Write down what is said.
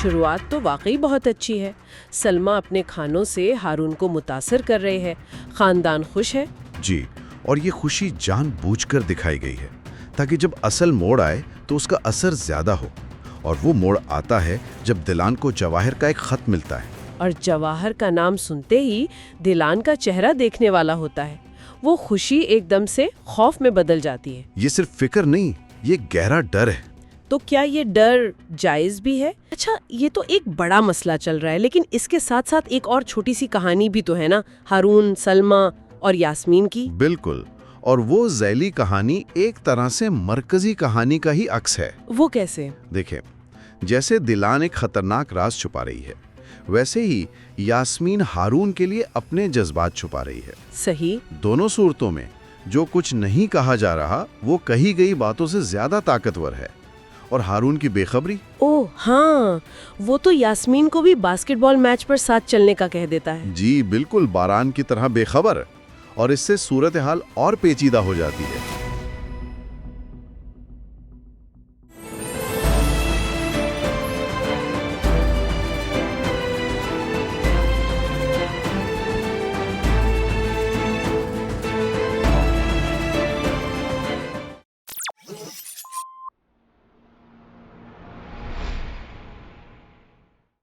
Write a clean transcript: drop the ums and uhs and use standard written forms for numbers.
शुरुआत तो वाकई बहुत अच्छी है। सलमा अपने खानों से हारून को मुतासर कर रहे हैं, खानदान खुश है। जी, और ये खुशी जानबूझकर दिखाई गई है ताकि जब असल मोड़ आए तो उसका असर ज्यादा हो। और वो मोड़ आता है जब दिलान को जवाहिर का एक खत मिलता है। और जवाहर का नाम सुनते ही दिलान का चेहरा देखने वाला होता है। वो खुशी एकदम से खौफ में बदल जाती है। ये सिर्फ फिक्र नहीं, ये गहरा डर है। तो क्या ये डर जायज भी है? अच्छा, ये तो एक बड़ा मसला चल रहा है, लेकिन इसके साथ साथ एक और छोटी सी कहानी भी तो है ना, हारून, सलमा और यास्मीन की। बिल्कुल, और वो ज़ैली कहानी एक तरह से मरकजी कहानी का ही अक्स है। वो कैसे? देखें, जैसे दिलान एक खतरनाक राज छुपा रही है, वैसे ही यास्मीन हारून के लिए अपने जज्बात छुपा रही है। सही। दोनों सूरतों में जो कुछ नहीं कहा जा रहा वो कही गई बातों से ज्यादा ताकतवर है। और हारून की बेखबरी, ओह हाँ, वो तो यास्मीन को भी बास्केटबॉल मैच पर साथ चलने का कह देता है। जी बिल्कुल, बारान की तरह बेखबर, और इससे सूरत हाल और पेचीदा हो जाती है।